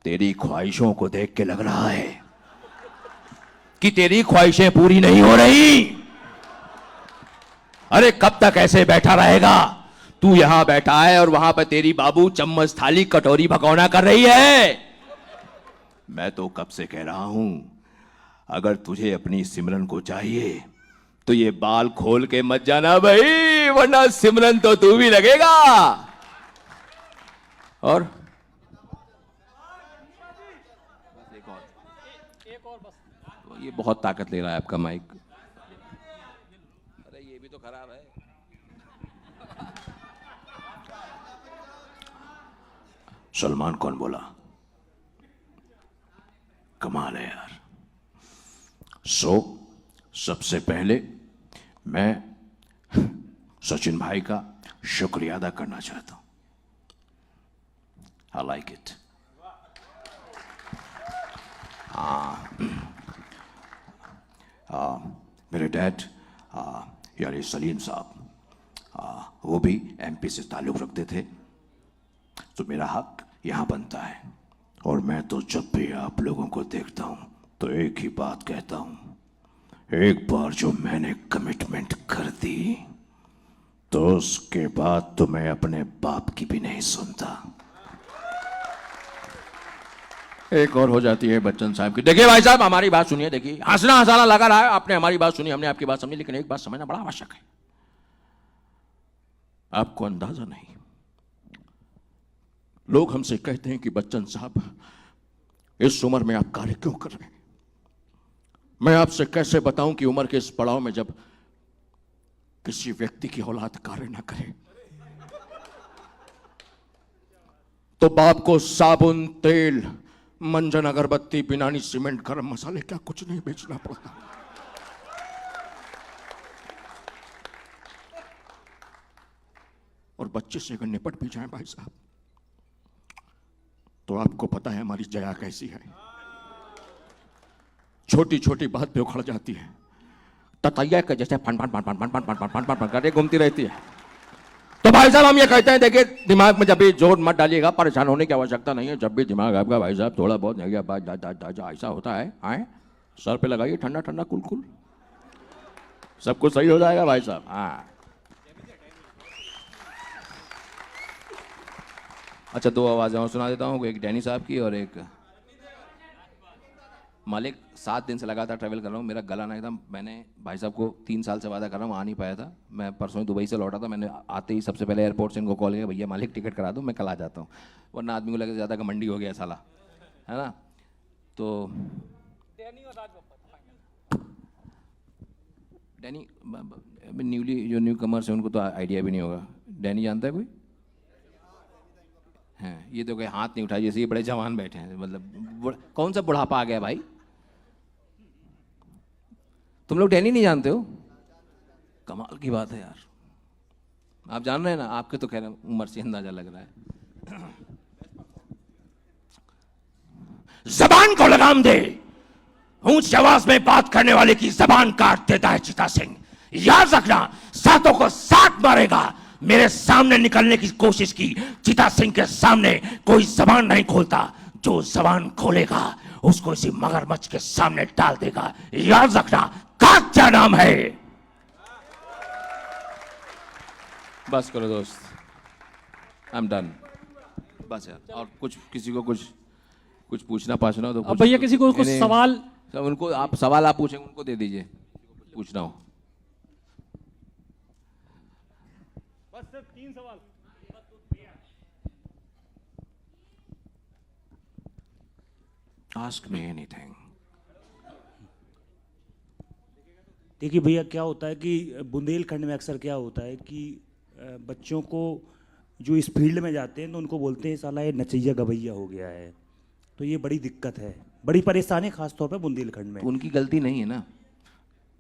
तेरी ख्वाहिशों को देख के लग रहा है कि तेरी ख्वाहिशें पूरी नहीं हो रही। अरे कब तक ऐसे बैठा रहेगा? तू यहां बैठा है और वहां पर तेरी बाबू चम्मच थाली कटोरी भगौना कर रही है। मैं तो कब से कह रहा हूं, अगर तुझे अपनी सिमरन को चाहिए तो ये बाल खोल के मत जाना भाई, वरना सिमरन तो तू भी लगेगा। और ये बहुत ताकत ले रहा है आपका माइक। अरे ये भी तो खराब है। सलमान कौन बोला? कमाल है यार। सबसे पहले मैं सचिन भाई का शुक्रिया अदा करना चाहता हूं। I like it. मेरे डैड यानी सलीम साहब वो भी एमपी से ताल्लुक रखते थे, तो मेरा हक यहां बनता है। और मैं तो जब भी आप लोगों को देखता हूं तो एक ही बात कहता हूं, एक बार जो मैंने कमिटमेंट कर दी तो उसके बाद तो मैं अपने बाप की भी नहीं सुनता। एक और हो जाती है बच्चन साहब की। देखिए भाई साहब, हमारी बात सुनिए। देखिए, हंसना हंसाना लगा रहा है, आपने हमारी बात सुनी, हमने आपकी बात समझी, लेकिन एक बात समझना बड़ा आवश्यक है। आपको अंदाजा नहीं, लोग हमसे कहते हैं कि बच्चन साहब इस उम्र में आप कार्य क्यों कर रहे हैं। मैं आपसे कैसे बताऊं कि उम्र के इस पड़ाव में जब किसी व्यक्ति की औलाद कार्य ना करे तो बाप को साबुन, तेल, मंजन, अगरबत्ती, बिनानी, सीमेंट, गरम मसाले क्या कुछ नहीं बेचना पड़ता। और बच्चे से अगर निपट भी जाए भाई साहब, तो आपको पता है हमारी जया कैसी है, छोटी छोटी बात पे उखड़ जाती है, ततैया के जैसे फन फन फन फन फन फन फन फन फन फन करके घूमती रहती है। तो भाई साहब हम ये कहते हैं, देखिए दिमाग में जब भी जोर मत डालिएगा, परेशान होने की आवश्यकता नहीं है। जब भी दिमाग आपका भाई साहब थोड़ा बहुत ऐसा होता है, आए सर पे लगाइए ठंडा ठंडा कुल कुल, सब कुछ सही हो जाएगा भाई साहब। हाँ अच्छा, दो आवाजें और सुना देता हूँ, एक डैनी साहब की और एक मालिक। 7 दिन से लगातार ट्रैवल कर रहा हूँ, मेरा गला नहीं था। मैंने भाई साहब को 3 साल से वादा कर रहा हूँ, आ नहीं पाया था। मैं परसों ही दुबई से लौटा था, मैंने आते ही सबसे पहले एयरपोर्ट से इनको कॉल किया, भैया मालिक टिकट करा दो, मैं कल आ जाता हूँ। वरना आदमी को लगे ज़्यादा घमंडी हो गया साला, है ना। तो डैनी न्यूली जो न्यू कमर्स है उनको तो आइडिया भी नहीं होगा। डैनी जानता है कोई? हैं ये तो कोई हाथ नहीं उठाई, जैसे ये बड़े जवान बैठे हैं, मतलब कौन सा बुढ़ापा आ गया भाई? तुम लोग डैनी नहीं जानते हो? कमाल की बात है यार। आप जान रहे हैं ना, आपके तो खैर उम्र से अंदाजा लग रहा है। जबान को लगाम दे, ऊंची आवाज में बात करने वाले की जबान काट देता है चीता सिंह। याद रखना, सातों को साथ मारेगा। मेरे सामने निकलने की कोशिश की, चीता सिंह के सामने कोई जबान नहीं खोलता, जो जबान खोलेगा उसको इसी मगरमच्छ के सामने डाल देगा। याद रखना, काट क्या नाम है। बस करो दोस्त, आई एम डन। बस यार, और कुछ किसी को कुछ पूछना पाछना हो तो अब भैया किसी को कुछ सवाल, सब उनको आप सवाल आप पूछेंगे उनको दे दीजिए, पूछना हो। बस सिर्फ 3 सवाल। Ask me anything. देखिए भैया, क्या होता है कि बुंदेलखंड में अक्सर क्या होता है कि बच्चों को जो इस फील्ड में जाते हैं तो उनको बोलते हैं साला ये नचैया गवैया हो गया है। तो ये बड़ी दिक्कत है, बड़ी परेशानी खास तौर पे बुंदेलखंड में। तो उनकी गलती नहीं है ना,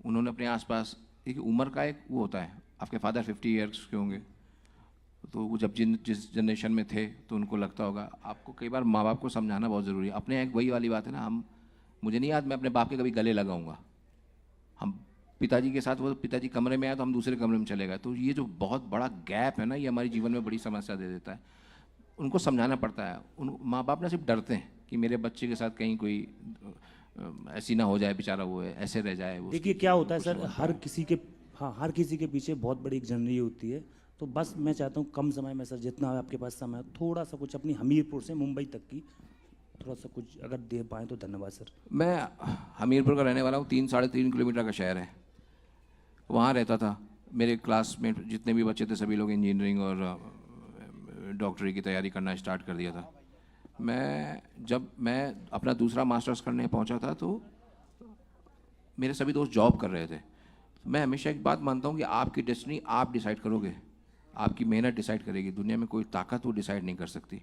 उन्होंने अपने आसपास एक उम्र का एक वो होता है। आपके फादर 50 ईयर्स के होंगे, तो वो जब जिस जनरेशन में थे तो उनको लगता होगा। आपको कई बार माँ बाप को समझाना बहुत ज़रूरी है। अपने एक वही वाली बात है ना, मुझे नहीं याद मैं अपने बाप के कभी गले लगाऊंगा। हम पिताजी के साथ, वो पिताजी कमरे में आए तो हम दूसरे कमरे में चले गए। तो ये जो बहुत बड़ा गैप है ना, ये हमारे जीवन में बड़ी समस्या दे देता है। उनको समझाना पड़ता है। उन माँ बाप ना सिर्फ डरते हैं कि मेरे बच्चे के साथ कहीं कोई ऐसी ना हो जाए, बेचारा वो ऐसे रह जाए। देखिए क्या होता है सर, हर किसी के पीछे बहुत बड़ी एक जर्नी होती है। तो बस मैं चाहता हूँ कम समय में सर, जितना आपके पास समय है, थोड़ा सा कुछ अपनी हमीरपुर से मुंबई तक की थोड़ा सा कुछ अगर दे पाएँ तो धन्यवाद सर। मैं हमीरपुर का रहने वाला हूँ, 3-3.5 किलोमीटर का शहर है। वहाँ रहता था। मेरे क्लासमेट जितने भी बच्चे थे सभी लोग इंजीनियरिंग और डॉक्टरी की तैयारी करना स्टार्ट कर दिया था। जब मैं अपना दूसरा मास्टर्स करने पहुंचा था तो मेरे सभी दोस्त जॉब कर रहे थे। मैं हमेशा एक बात मानता हूं कि आपकी डेस्टिनी आप डिसाइड करोगे, आपकी मेहनत डिसाइड करेगी। दुनिया में कोई ताकत वो डिसाइड नहीं कर सकती।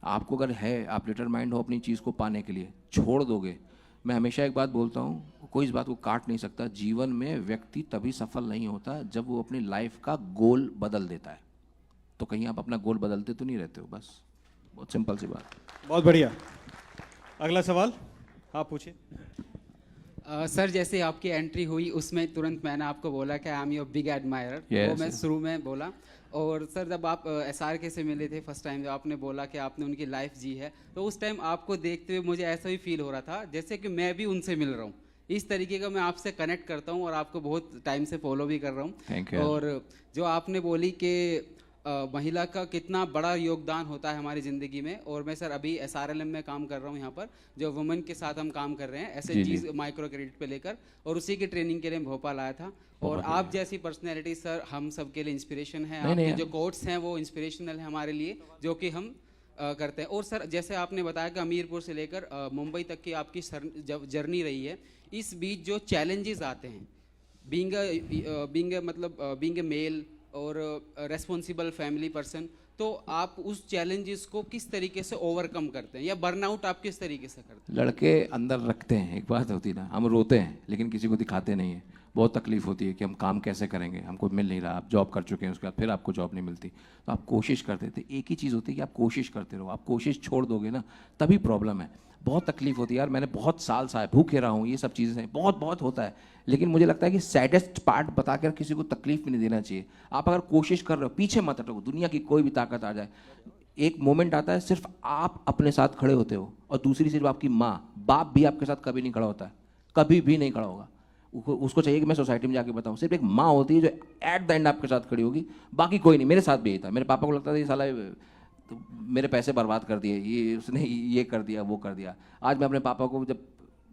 आपको अगर है, आप डिटरमाइंड हो अपनी चीज़ को पाने के लिए, छोड़ दोगे। मैं हमेशा एक बात बोलता हूँ, कोई इस बात को काट नहीं सकता। जीवन में व्यक्ति तभी सफल नहीं होता जब वो अपनी लाइफ का गोल बदल देता है। तो कहीं आप अपना गोल बदलते तो नहीं रहते हो, बस बहुत सिंपल सी बात। बहुत बढ़िया। अगला सवाल आप पूछिए। सर जैसे आपकी एंट्री हुई उसमें तुरंत मैंने आपको बोला कि I am your big admirer, वो मैं शुरू में बोला। और सर जब आप SRK से मिले थे फर्स्ट टाइम, जब आपने बोला कि आपने उनकी लाइफ जी है, तो उस टाइम आपको देखते हुए मुझे ऐसा भी फील हो रहा था जैसे कि मैं भी उनसे मिल रहा हूँ। इस तरीके का मैं आपसे कनेक्ट करता हूँ और आपको बहुत टाइम से फॉलो भी कर रहा हूँ। Thank you. और जो आपने बोली कि महिला का कितना बड़ा योगदान होता है हमारी ज़िंदगी में, और मैं सर अभी SRLM में काम कर रहा हूँ यहाँ पर, जो वुमेन के साथ हम काम कर रहे हैं ऐसे चीज़ माइक्रो क्रेडिट पे लेकर, और उसी की ट्रेनिंग के लिए मैं भोपाल आया था। और आप जैसी पर्सनैलिटी सर हम सब के लिए इंस्पिरेशन है। आपके जो कोट्स हैं वो इंस्पिरेशनल है हमारे लिए, जो कि हम करते हैं। और सर जैसे आपने बताया कि हमीरपुर से लेकर मुंबई तक की आपकी जर्नी रही है, इस बीच जो चैलेंजेस आते हैं बीइंग ए मेल और रेस्पॉन्सिबल फैमिली पर्सन, तो आप उस चैलेंजेस को किस तरीके से ओवरकम करते हैं, या बर्नआउट आप किस तरीके से करते हैं? लड़के अंदर रखते हैं, एक बात होती है ना, हम रोते हैं लेकिन किसी को दिखाते नहीं है। बहुत तकलीफ होती है कि हम काम कैसे करेंगे, हमको मिल नहीं रहा, आप जॉब कर चुके हैं उसके बाद फिर आपको जॉब नहीं मिलती, तो आप कोशिश करते थे। एक ही चीज़ होती है कि आप कोशिश करते रहो, आप कोशिश छोड़ दोगे ना तभी प्रॉब्लम है। बहुत तकलीफ होती है यार, मैंने बहुत साल सा भूखे रहा हूँ, ये सब चीज़ें हैं, बहुत बहुत होता है, लेकिन मुझे लगता है कि सैडेस्ट पार्ट बताकर किसी को तकलीफ भी नहीं देना चाहिए। आप अगर कोशिश कर रहे हो, पीछे मत हटो, दुनिया की कोई भी ताकत आ जाए, एक मोमेंट आता है सिर्फ आप अपने साथ खड़े होते हो, और दूसरी सिर्फ आपकी माँ, बाप भी आपके साथ कभी नहीं खड़ा होता है, कभी भी नहीं खड़ा होगा। उसको चाहिए कि मैं सोसाइटी में जाके बताऊं, सिर्फ एक माँ होती है जो एट द एंड आपके साथ खड़ी होगी, बाकी कोई नहीं। मेरे सासाथ भी यही था, मेरे पापा को लगता था ये साला तो मेरे पैसे बर्बाद कर दिए, ये उसने ये कर दिया वो कर दिया। आज मैं अपने पापा को जब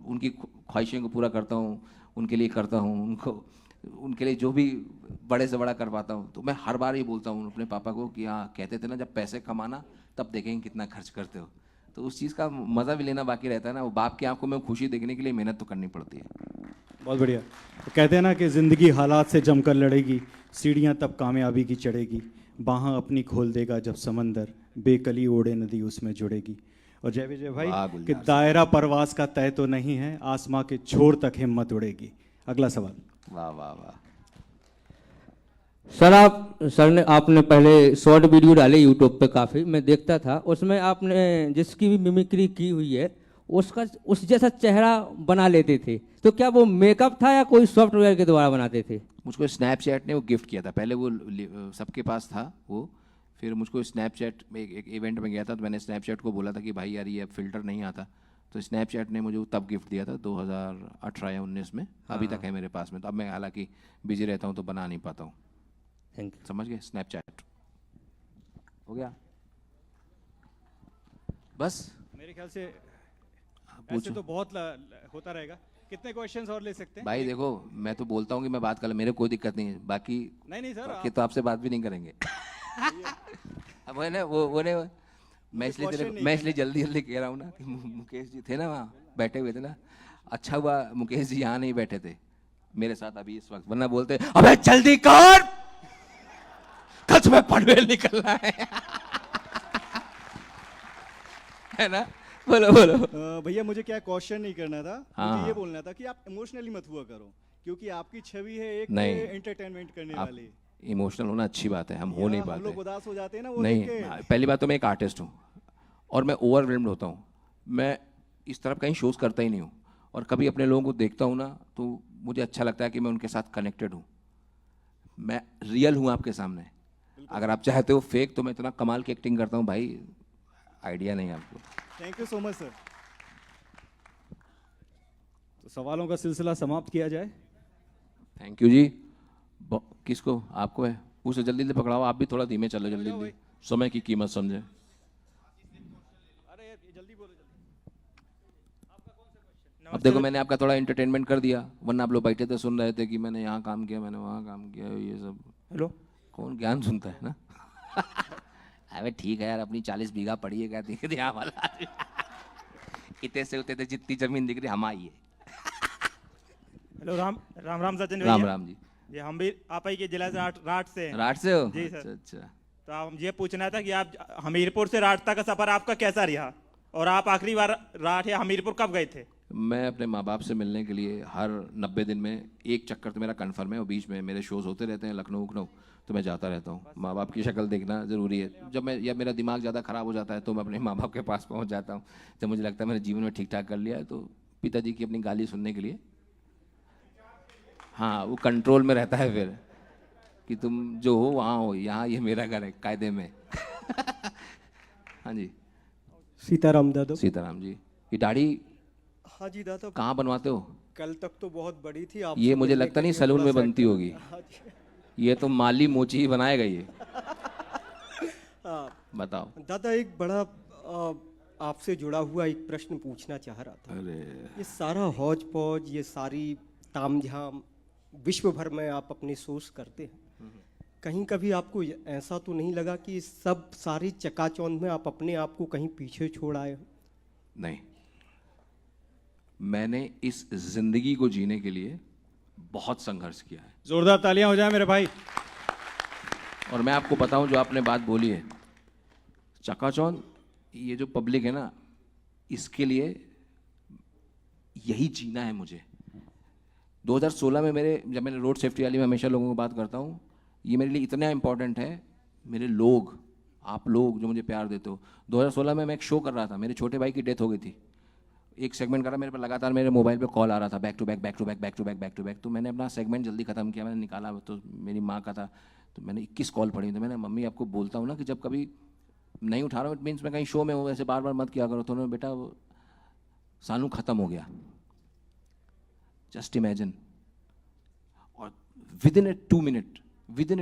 उनकी ख्वाहिशें को पूरा करता हूँ, उनके लिए करता हूँ, उनके लिए जो भी बड़े से बड़ा कर पाता हूँ, तो मैं हर बार ये बोलता हूँ अपने पापा को कि हाँ, कहते थे ना जब पैसे कमाना तब देखेंगे कितना खर्च करते हो। तो उस चीज़ का मज़ा भी लेना बाकी रहता है ना, वो बाप की आंखों में खुशी देखने के लिए मेहनत तो करनी पड़ती है। बहुत बढ़िया। तो कहते हैं ना कि ज़िंदगी हालात से जमकर लड़ेगी, सीढ़ियाँ तब कामयाबी की चढ़ेगी, बाहाँ अपनी खोल देगा जब समंदर, बेकली ओढ़े नदी उसमें जुड़ेगी। और जय विजय भाई कि दायरा परवास का तय तो नहीं है, आसमां के छोर तक हिम्मत उड़ेगी। अगला सवाल। वाह वाह वाह। सर ने आपने पहले शॉर्ट वीडियो डाले यूट्यूब पे, काफ़ी मैं देखता था, उसमें आपने जिसकी भी मिमिक्री की हुई है उसका उस जैसा चेहरा बना लेते थे, तो क्या वो मेकअप था या कोई सॉफ्टवेयर के द्वारा बनाते थे? मुझको स्नैपचैट ने वो गिफ्ट किया था, पहले वो सबके पास था वो, फिर मुझको स्नैपचैट में एक इवेंट में गया था, तो मैंने स्नैपचैट को बोला था कि भाई यार ये अब फिल्टर नहीं आता, तो स्नैपचैट ने मुझे तब गिफ्ट दिया था 2018 या 19 में। अभी तक है मेरे पास में, तो अब मैं हालांकि बिजी रहता हूँ तो बना नहीं पाता हूँ। Thank you. समझ गए? स्नैपचैट हो गया बस। मेरे ख्याल से पूछो। ऐसे तो बहुत होता रहेगा। कितने क्वेश्चंस और ले सकते हैं? भाई देखो, मैं तो बोलता हूँ कि मैं बात कर, मेरे कोई दिक्कत नहीं है, बाकी नहीं सर, बाकी तो आपसे बात भी नहीं करेंगे। अब वो ना वो ने मैं इसलिए जल्दी कह रहा हूँ ना कि मुकेश जी थे ना वहाँ बैठे हुए थे ना, अच्छा हुआ मुकेश जी यहाँ नहीं बैठे थे मेरे साथ अभी इस वक्त, वरना बोलते अबे जल्दी कर, कच में पनवेल निकलना है ना। बोलो बोलो। भैया मुझे क्या क्वेश्चन नहीं करना था, हाँ। मुझे ये बोलना था कि आप इमोशनली मत हुआ करो, क्योंकि आपकी छवि है एक नहीं। एंटरटेनमेंट करने आप वाली। इमोशनल होना अच्छी बात है, हम हो नहीं हम पाते। लोग उदास हो जाते हैं ना वो नहीं, देख के। पहली बात तो मैं एक आर्टिस्ट हूँ और मैं ओवरवेल्म्ड होता हूँ, मैं इस तरफ कहीं शोज करता ही नहीं हूँ, और कभी अपने लोगों को देखता हूँ ना तो मुझे अच्छा लगता है कि मैं उनके साथ कनेक्टेड हूँ, मैं रियल हूँ आपके सामने। अगर आप चाहते हो फेक, तो मैं इतना कमाल की एक्टिंग करता हूँ भाई, आइडिया नहीं आपको। Thank you so much sir. तो सवालों का सिलसिला समाप्त किया जाए। थैंक यू जी। किसको? आपको है? उसे जल्दी जल्दी पकड़ाओ, आप भी थोड़ा धीमे चलो, जल्दी जल्दी, समय की कीमत समझे। अरे जल्दी बोलो जल्दी। अब देखो मैंने आपका थोड़ा एंटरटेनमेंट कर दिया, वरना आप लोग बैठे थे सुन रहे थे कि मैंने यहाँ काम किया, मैंने वहाँ काम किया, ये सब। हेलो, कौन ज्ञान सुनता है ना। अबे ठीक है यार, अपनी 40 बीघा पड़ी है, क्या दिख रही यहाँ वाला इतने से उतने जितनी जमीन दिख रही हमारी है। हेलो, राम राम सचिन राम भैया। राम जी। ये हम भी आप ही के जिला से राट से हैं। राट से हो? जी सर। अच्छा अच्छा। तो हम ये पूछना था कि आप हमीरपुर से राट तक का सफर आपका कैसा रहा, और आप आखिरी बार राट या हमीरपुर कब गए थे? मैं अपने माँ बाप से मिलने के लिए हर 90 दिन में एक चक्कर तो मेरा कन्फर्म है, और बीच में मेरे शोज होते रहते हैं लखनऊ उखनऊ, तो मैं जाता रहता हूँ। माँ बाप की शक्ल देखना ज़रूरी है। जब मैं या मेरा दिमाग ज़्यादा ख़राब हो जाता है तो मैं अपने माँ बाप के पास पहुँच जाता हूँ। जब मुझे लगता है मैंने जीवन में ठीक ठाक कर लिया है, तो पिताजी की अपनी गाली सुनने के लिए, हाँ वो कंट्रोल में रहता है फिर कि तुम जो हो वहाँ हो, यहाँ ये मेरा घर है कायदे में। हाँ जी। सीताराम दादो। सीताराम जी। ये दाढ़ी हाँ जी दादो, कहाँ बनवाते हो? कल तक तो बहुत बड़ी थी। आप ये मुझे लगता नहीं सैलून में बनती होगी, ये तो माली मोची ही बनाएगा ये। बताओ दादा, एक बड़ा आपसे जुड़ा हुआ एक प्रश्न पूछना चाह रहा था। अरे ये सारा हौज पौज, ये सारी तामझाम विश्व भर में आप अपने शोज करते हैं, कहीं कभी आपको ऐसा तो नहीं लगा कि सब सारी चकाचौंध में आप अपने आप को कहीं पीछे छोड़ आए हो? नहीं, मैंने इस जिंदगी को जीने के लिए बहुत संघर्ष किया है। जोरदार तालियां हो जाए मेरे भाई। और मैं आपको बताऊं, जो आपने बात बोली है, चकाचौंध, ये जो पब्लिक है ना, इसके लिए यही जीना है मुझे। 2016 में जब मैंने रोड सेफ्टी वाली में हमेशा लोगों को बात करता हूँ, ये मेरे लिए इतना इम्पोर्टेंट है, मेरे लोग, आप लोग जो मुझे प्यार देते हो। 2016 में मैं एक शो कर रहा था, मेरे छोटे भाई की डेथ हो गई थी, एक सेगमेंट करा, मेरे पर लगातार मेरे मोबाइल पे कॉल आ रहा था, बैक टू बैक। तो मैंने अपना सेगमेंट जल्दी ख़त्म किया, मैंने निकाला, तो मेरी माँ का था, तो मैंने 21 कॉल पढ़ी। तो मैंने, मम्मी आपको बोलता हूँ ना कि जब कभी नहीं उठा रहा हूँ, इट मीन्स मैं कहीं शो में हूँ, ऐसे बार बार मत किया करो। तो उन्होंने, बेटा सानू ख़त्म हो गया, जस्ट इमेजिन। और विद इन ए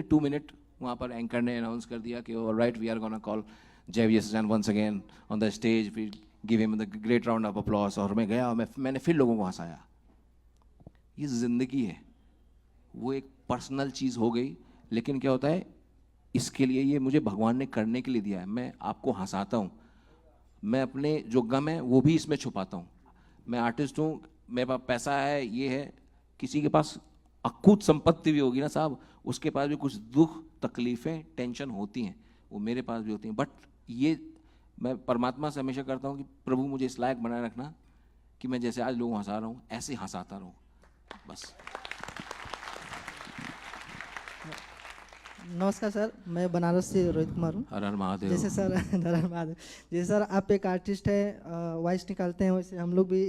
2 मिनट वहाँ पर एंकर ने अनाउंस कर दिया कि alright, we are gonna call Jay Sachan once again on the stage, we give him the great round of applause. और मैं गया और मैंने फिर लोगों को हंसाया। ये ज़िंदगी है, वो एक पर्सनल चीज़ हो गई, लेकिन क्या होता है, इसके लिए ये मुझे भगवान ने करने के लिए दिया है। मैं आपको हंसाता हूँ, मैं अपने जो गम है वो भी इसमें छुपाता हूँ। मैं आर्टिस्ट हूँ, मेरे पास पैसा है, ये है, किसी के पास अकूत संपत्ति भी होगी ना साहब, उसके पास भी कुछ दुख, तकलीफ़ें, टेंशन होती हैं, वो मेरे पास भी होती हैं। बट ये मैं परमात्मा से हमेशा करता हूँ कि प्रभु मुझे इस लायक बनाए रखना कि मैं जैसे आज लोगों को हंसा रहा हूँ, ऐसे हंसाता रहूँ, बस। नमस्कार सर, मैं बनारस से रोहित कुमार हूँ। हर हर महादेव। जैसे सर हर हर महादेव, जैसे सर आप एक आर्टिस्ट है, वॉइस निकालते हैं, वैसे हम लोग भी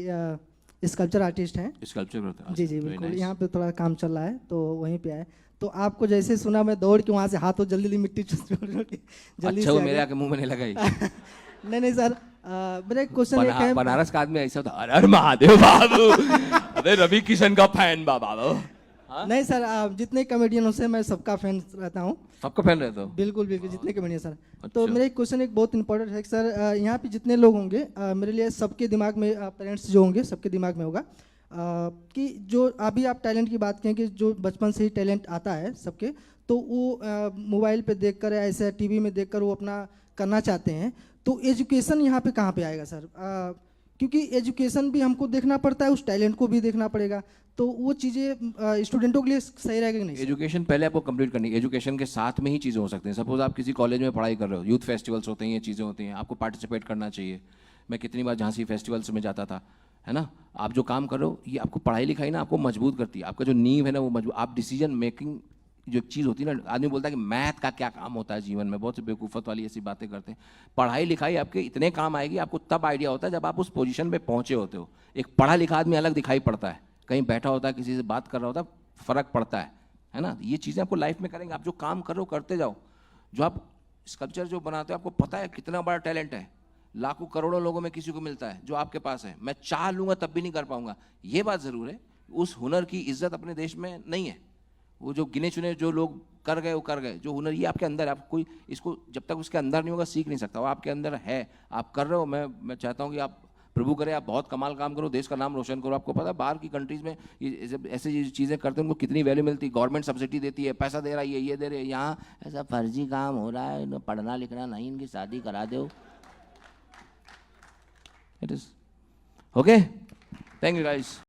स्कल्पचर आर्टिस्ट हैं। स्कल्पचर करते हैं? जी बिल्कुल, यहाँ पे थोड़ा काम चल रहा है तो वहीं पे आए। तो आपको जैसे सुना, मैं दौड़ के वहाँ से हाथों जल्दी मिट्टी जल्दी। अच्छा, वो मेरे आके मुंह में नहीं लगाई। नहीं सर, मेरा एक क्वेश्चन है, बनारस का आदमी ऐसा होता, हर हर महादेव बाबू। अरे रवि किशन का फैन बाबा। नहीं सर, जितने कॉमेडियनों से मैं सबका फैन रहता हूँ। सबका फैन रहता हूँ? बिल्कुल, जितने कॉमेडियन सर। तो मेरा एक क्वेश्चन एक बहुत इंपॉर्टेंट है सर, यहाँ पे जितने लोग होंगे, मेरे लिए सबके दिमाग में, पेरेंट्स जो होंगे सबके दिमाग में होगा कि जो अभी आप टैलेंट की बात करें कि जो बचपन से ही टैलेंट आता है सबके, तो वो मोबाइल पे देखकर या ऐसे टीवी में देखकर वो अपना करना चाहते हैं। तो एजुकेशन यहाँ पे कहाँ पे आएगा सर? क्योंकि एजुकेशन भी हमको देखना पड़ता है, उस टैलेंट को भी देखना पड़ेगा, तो वो चीज़ें स्टूडेंटों के लिए सही रहेगा कि नहीं? एजुकेशन पहले आपको कंप्लीट करनी है, एजुकेशन के साथ में ही चीज़ें हो सकती हैं। सपोज आप किसी कॉलेज में पढ़ाई कर रहे हो, यूथ फेस्टिवल्स होते हैं, ये चीज़ें होती हैं, आपको पार्टिसिपेट करना चाहिए। मैं कितनी बार झांसी फेस्टिवल्स में जाता था, है ना। आप जो काम कर रहे हो, ये आपको पढ़ाई लिखाई ना आपको मजबूत करती है, आपका जो नींव है ना वो मजबूत। आप डिसीजन मेकिंग जो चीज़ होती है ना, आदमी बोलता है कि मैथ का क्या काम होता है जीवन में, बहुत से बेवकूफ़त वाली ऐसी बातें करते हैं। पढ़ाई लिखाई आपके इतने काम आएगी, आपको तब आइडिया होता है जब आप उस पोजीशन पे पहुंचे होते हो। एक पढ़ा लिखा आदमी अलग दिखाई पड़ता है, कहीं बैठा होता है, किसी से बात कर रहा होता है, फ़र्क पड़ता है ना। ये चीज़ें आपको लाइफ में करेंगे। आप जो काम कर रहे हो करते जाओ। जो आप स्कल्पचर जो बनाते हो, आपको पता है कितना बड़ा टैलेंट है, लाखों करोड़ों लोगों में किसी को मिलता है जो आपके पास है। मैं चाह लूँगा तब भी नहीं कर पाऊंगा। ये बात ज़रूर है, उस हुनर की इज्जत अपने देश में नहीं है। वो जो गिने चुने जो लोग कर गए वो कर गए। जो हुनर ये आपके अंदर है, आप कोई इसको जब तक उसके अंदर नहीं होगा सीख नहीं सकता। वो आपके अंदर है, आप कर रहे हो। मैं चाहता हूँ कि आप, प्रभु करे, आप बहुत कमाल काम करो, देश का नाम रोशन करो। आपको पता है बाहर की कंट्रीज़ में ये ऐसे चीज़ें करते हैं, उनको कितनी वैल्यू मिलती है। गवर्नमेंट सब्सिडी देती है, पैसा दे रहा है, ये दे रहे हैं। यहाँ ऐसा फर्जी काम हो रहा है, पढ़ना लिखना नहीं, इनकी शादी करा दो। It is okay, thank you guys.